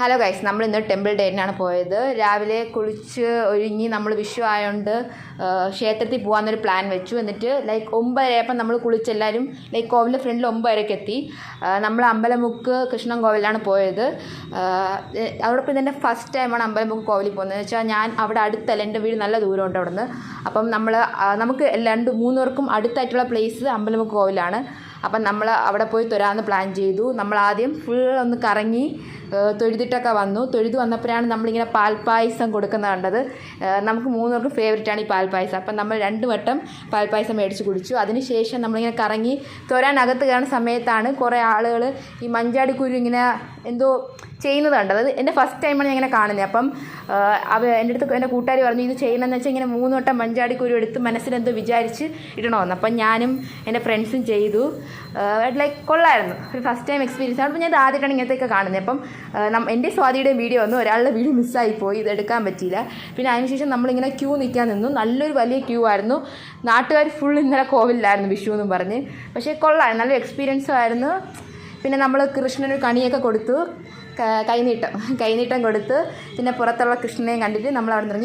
Hello guys, നമ്മൾ ഇന്ന് temple ഡേറ്റിനാണ് പോയത്. രാവിലെ കുളിച്ച് ഒരുങ്ങി നമ്മൾ വിഷു ആയതുകൊണ്ട് ക്ഷേത്രത്തിൽ പോകാമെന്നൊരു പ്ലാൻ വെച്ചു. എന്നിട്ട് 9:30 നമ്മൾ കുളിച്ചെല്ലാവരും കോവിലിൻ്റെ ഫ്രണ്ടിൽ 9:30 എത്തി. നമ്മൾ അമ്പലമുക്ക് കൃഷ്ണൻ കോവിലാണ് പോയത്. അതോടൊപ്പം ഇതെൻ്റെ ഫസ്റ്റ് ടൈമാണ് അമ്പലമുക്ക് കോവിലിൽ പോകുന്നത്. എന്ന് വെച്ചാൽ ഞാൻ അവിടെ അടുത്തല്ല, എൻ്റെ വീട് നല്ല ദൂരമുണ്ട് അവിടെ നിന്ന്. അപ്പം നമുക്ക് 2-3 പേർക്കും അടുത്തായിട്ടുള്ള പ്ലേസ് അമ്പലമുക്ക് കോവിലാണ്. അപ്പം നമ്മൾ അവിടെ പോയി തൊഴാമെന്ന് പ്ലാൻ ചെയ്തു. നമ്മൾ ആദ്യം ഫുൾ ഒന്ന് കറങ്ങി തൊഴുതിട്ടൊക്കെ വന്നു. തൊഴുത് വന്നപ്പോഴാണ് നമ്മളിങ്ങനെ പാൽപ്പായസം കൊടുക്കുന്നത് കണ്ടത്. നമുക്ക് 3 പേർക്കും ഫേവറേറ്റാണ് ഈ പാൽപ്പായസം. അപ്പം നമ്മൾ 2 വട്ടം പാൽപ്പായസം മേടിച്ച് കുടിച്ചു. അതിനുശേഷം നമ്മളിങ്ങനെ കറങ്ങി തൊഴാനകത്ത് കയറുന്ന സമയത്താണ് കുറേ ആളുകൾ ഈ മഞ്ചാടിക്കുരു ഇങ്ങനെ എന്തോ ചെയ്യുന്നത് കണ്ടത്. അത് എൻ്റെ ഫസ്റ്റ് ടൈമാണ് ഞാൻ ഇങ്ങനെ കാണുന്നത്. അപ്പം എൻ്റെ അടുത്ത് എൻ്റെ കൂട്ടുകാർ പറഞ്ഞു, ഇത് ചെയ്യണമെന്ന് വെച്ചാൽ ഇങ്ങനെ 3 വട്ടം മഞ്ചാടിക്കുരു എടുത്ത് മനസ്സിലെന്തോ വിചാരിച്ച് ഇടണമെന്ന്. അപ്പം ഞാനും എൻ്റെ ഫ്രണ്ട്സും ചെയ്തു. കൊള്ളായിരുന്നു. ഒരു ഫസ്റ്റ് ടൈം എക്സ്പീരിയൻസ് ആണ്. അപ്പോൾ ഞാൻ ഇത് ആദ്യമായിട്ടാണ് ഇങ്ങനത്തെയൊക്കെ കാണുന്നത്. അപ്പം എൻ്റെ സ്വാതിയുടെ വീഡിയോ വന്നു, ഒരാളുടെ വീഡിയോ മിസ്സായിപ്പോയി, ഇത് എടുക്കാൻ പറ്റിയില്ല. പിന്നെ അതിനുശേഷം നമ്മളിങ്ങനെ ക്യൂ നിൽക്കാൻ നിന്നു. നല്ലൊരു വലിയ ക്യൂ ആയിരുന്നു. നാട്ടുകാർ ഫുൾ ഇന്നലെ കോവിലായിരുന്നു വിഷു എന്നും പറഞ്ഞ്. പക്ഷേ കൊള്ളായിരുന്നു, നല്ലൊരു എക്സ്പീരിയൻസും ആയിരുന്നു. പിന്നെ നമ്മൾ കൃഷ്ണനൊരു കണിയൊക്കെ കൊടുത്തു, കൈനീട്ടം കൊടുത്ത് പിന്നെ പുറത്തുള്ള കൃഷ്ണനെയും കണ്ടിട്ട് നമ്മൾ അവിടെ നിന്ന് ഇറങ്ങി.